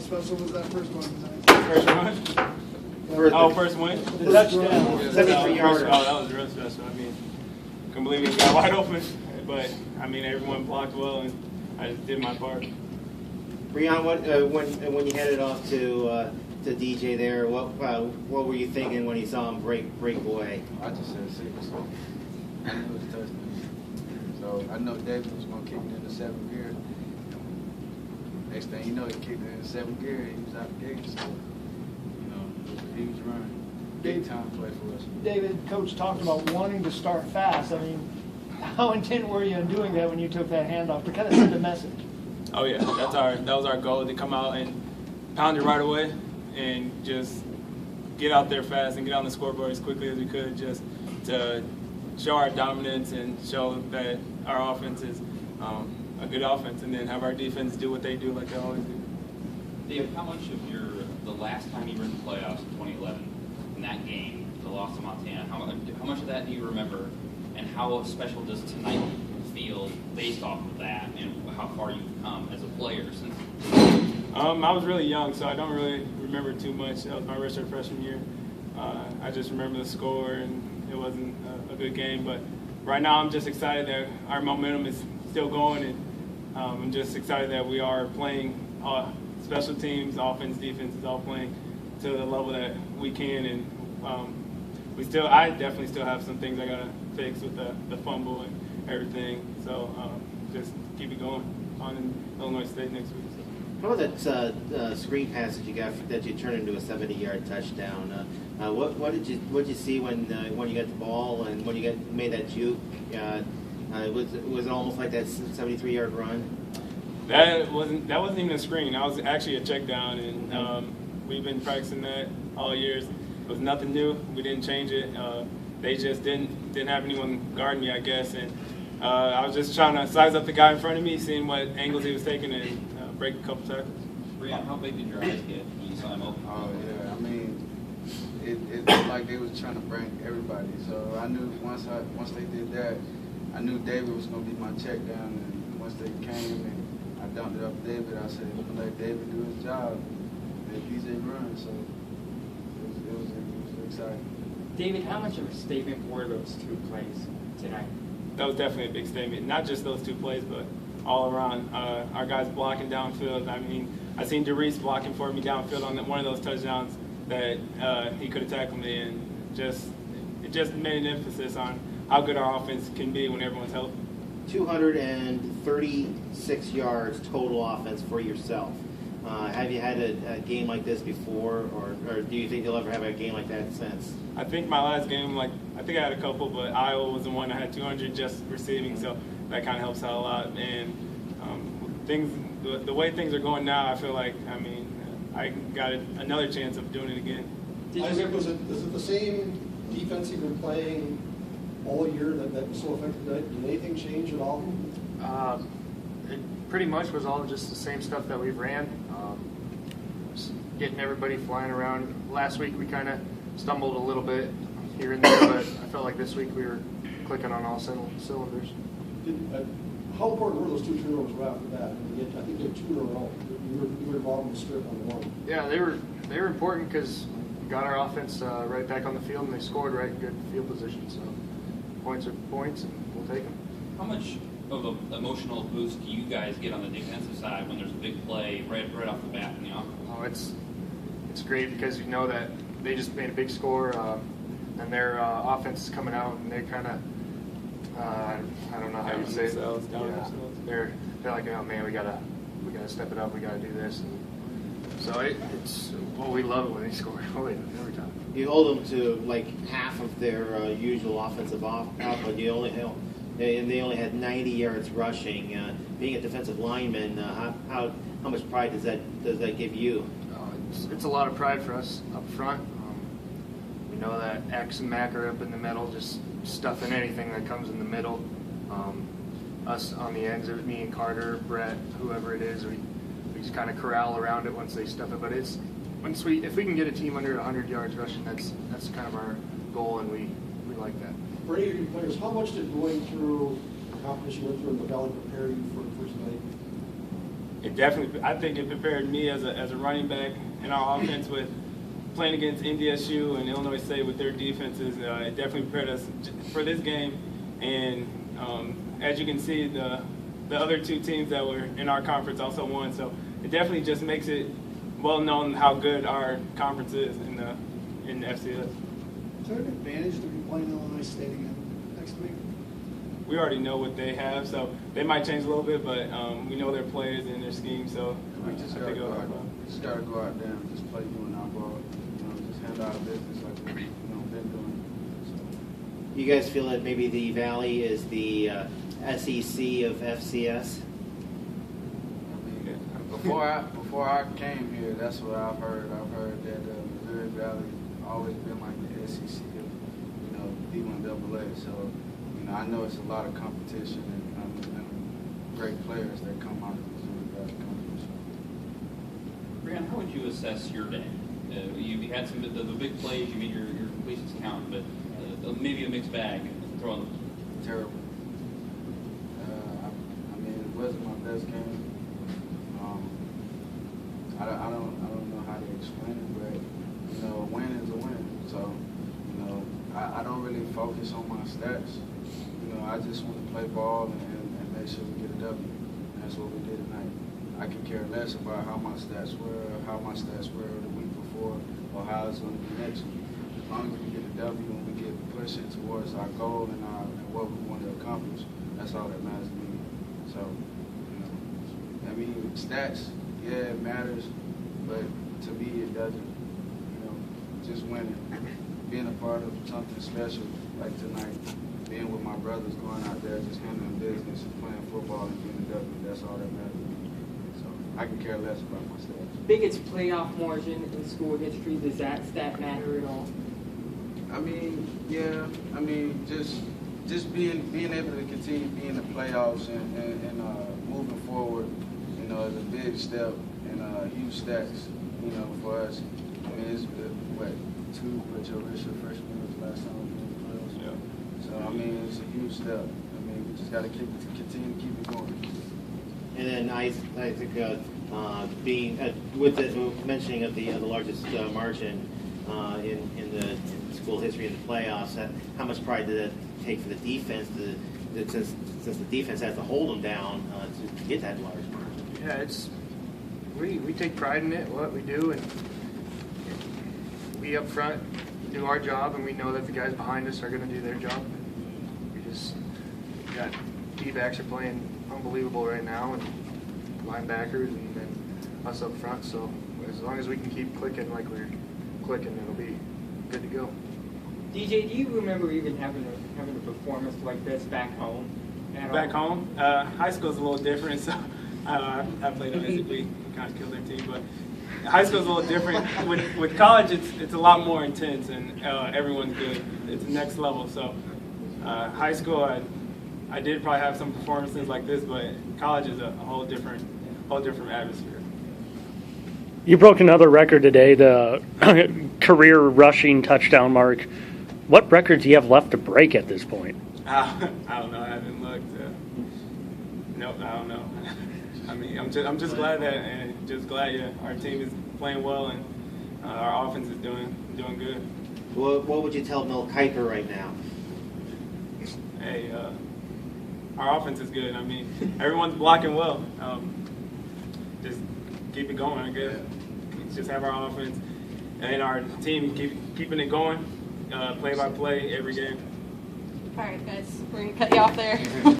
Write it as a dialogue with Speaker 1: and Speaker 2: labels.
Speaker 1: special was that first one tonight?
Speaker 2: First one? First win?
Speaker 1: The touchdown.
Speaker 3: 73 yards.
Speaker 2: Oh, that was real special. I mean, couldn't believe he got wide open. But, I mean, everyone blocked well, and I just did my part.
Speaker 3: Brion, when you headed off to DJ there, what were you thinking when you saw him break away?
Speaker 4: I just said 6. I knew it was a touchdown. So I know David was going to kick it in the 7th gear. Next thing you know, he kicked it in the 7th gear. He was out the gate. So, you know, it was a huge run. Big time play for us.
Speaker 1: David, Coach talked about wanting to start fast. I mean, how intent were you on doing that when you took that handoff to kind of send a message?
Speaker 2: Oh yeah, that was our goal, to come out and pound it right away and just get out there fast and get on the scoreboard as quickly as we could, just to show our dominance and show that our offense is a good offense, and then have our defense do what they do like they always do.
Speaker 5: David, how much of the last time you were in the playoffs in 2011, in that game, the loss to Montana, how much of that do you remember, and how special does tonight feel based off of that, and how far you've come as a player since?
Speaker 2: I was really young, so I don't really remember too much. That was my redshirt freshman year. I just remember the score, and it wasn't a good game. But right now, I'm just excited that our momentum is still going, and I'm just excited that we are playing special teams, offense, defense is all playing to the level that we can, and I definitely still have some things I gotta fix with the fumble and everything. So just keep it going on in Illinois State next week.
Speaker 3: How about that screen pass that you got that you turned into a 70-yard touchdown? What did you see when you got the ball and when you made that juke? Was it almost like that 73-yard run?
Speaker 2: That wasn't even a screen. That was actually a check down, and we've been practicing that all years. It was nothing new. We didn't change it. They just didn't have anyone guarding me, I guess, and I was just trying to size up the guy in front of me, seeing what angles he was taking, and break a couple tackles.
Speaker 5: Brion, how big did your eyes get when you saw him open?
Speaker 4: Oh, yeah. I mean, it looked like they was trying to bring everybody. So I knew once they did that, I knew David was going to be my check down. And once they came and I dumped it up to David, I said, I'm going to let David do his job. And DJ run. So it was exciting.
Speaker 6: David, how much of a statement were those 2 plays tonight?
Speaker 2: That was definitely a big statement. Not just those 2 plays, but all around. Our guys blocking downfield. I mean, I seen DeReese blocking for me downfield on one of those touchdowns that he could have tackled me, and it just made an emphasis on how good our offense can be when everyone's healthy.
Speaker 3: 236 yards total offense for yourself. Have you had a game like this before, or do you think you'll ever have a game like that since?
Speaker 2: I think my last game, I think I had a couple, but Iowa was the one I had 200 just receiving, so that kind of helps out a lot. And the way things are going now, I feel like, I got another chance of doing it again.
Speaker 1: Isaac, is it the same defense you've been playing all year that was so effective tonight? Did anything change at all?
Speaker 7: It pretty much was all just the same stuff that we've ran. Just getting everybody flying around. Last week we kind of stumbled a little bit here and there, but I felt like this week we were clicking on all cylinders.
Speaker 1: How important were those 2 turnovers right after that? I think you had 2 in a row. You were involved in the strip on the one.
Speaker 7: Yeah, they were important because we got our offense right back on the field, and they scored right in good field position. So points are points, and we'll take them.
Speaker 5: How much of an emotional boost do you guys get on the defensive side when there's a big play right off the bat in the offense?
Speaker 7: Oh, it's great because you know that they just made a big score, and their offense is coming out, and they kind of I don't know how you say it. Yeah, they're like, oh man, we gotta step it up. We gotta do this. And so we love it when they score every time.
Speaker 3: You hold them to like half of their usual offensive output. They only had 90 yards rushing. Being a defensive lineman, how much pride does that give you?
Speaker 7: It's a lot of pride for us up front. We know that X and Mac are up in the middle, just stuffing anything that comes in the middle. Us on the ends, me and Carter, Brett, whoever it is, we just kind of corral around it once they stuff it. But if we can get a team under 100 yards rushing, that's kind of our goal, and we like that.
Speaker 1: For any of your players, how much did going through the competition you went through in the Valley prepare you for tonight?
Speaker 2: it definitely, I think it prepared me as a running back in our offense with playing against NDSU and Illinois State with their defenses. It definitely prepared us for this game. And as you can see, the other two teams that were in our conference also won. So it definitely just makes it well known how good our conference is in FCS.
Speaker 8: Is there an advantage to be playing Illinois State again next week?
Speaker 2: We already know what they have, so they might change a little bit, but we know their players and their scheme, so
Speaker 4: We just gotta go out there and just play UNI ball. Just handle our business like we've been doing. So.
Speaker 3: You guys feel that maybe the Valley is the SEC of FCS?
Speaker 4: I mean, before I came here, that's what I've heard. I've heard that Missouri Valley always been like the SEC of D1AA. So I know it's a lot of competition and great players that come out of the Missouri Valley Conference.
Speaker 5: Brion, how would you assess your day? You had some of the big plays, you made your completions count, but maybe a mixed bag throwing.
Speaker 4: Terrible. I mean, it wasn't my best game. I don't know how to explain it, but a win is a win. So I don't really focus on my stats. I just want to play ball and make sure we get a W. And that's what we did tonight. I can care less about how my stats were, the week before, or how it's going to be next week. As long as we get a W and we get pushing towards our goal and what we want to accomplish, that's all that matters to me. So, I mean, stats, yeah, it matters, but to me it doesn't. Just winning, being a part of something special like tonight, being with my brothers, going out there, just handling business and playing football and getting a W, that's all that matters to me. So I can care less about my stats.
Speaker 6: Biggest playoff margin in school history, does that stat matter at all?
Speaker 4: I mean, yeah. I mean, just being able to continue being in the playoffs and moving forward, is a big step and huge stats, for us. I mean, it's your freshman was the last time we were in the playoffs. Yeah. So I mean, it's a huge step. I mean, we just got to continue to keep it going.
Speaker 3: And then I think being with the mentioning of the largest margin in the school history in the playoffs, how much pride did that take for the defense? Since the defense has to hold them down to get that large margin.
Speaker 7: Yeah, we take pride in it, what we do, and we up front do our job, and we know that the guys behind us are going to do their job. We got D-backs are playing unbelievable right now, and linebackers, and then us up front. So as long as we can keep clicking like we're clicking, it'll be good to go.
Speaker 6: DJ, do you remember even having a performance like this back home?
Speaker 2: Back home, high school's a little different. So I played on SEC, kind of killed their team, but high school's a little different. With college, it's a lot more intense, and everyone's good. It's next level. So high school, I did probably have some performances like this, but college is a whole different atmosphere.
Speaker 9: You broke another record today, the career rushing touchdown mark. What records do you have left to break at this point?
Speaker 2: I don't know. I haven't looked. Nope, I don't know. I mean, I'm just glad that our team is playing well and our offense is doing good.
Speaker 3: What would you tell Mel Kiper right now?
Speaker 2: Hey, our offense is good. I mean, everyone's blocking well. Just keep it going, I guess. Just have our offense and our team keeping it going, play by play every game.
Speaker 10: All right, guys, we're going to cut you off there.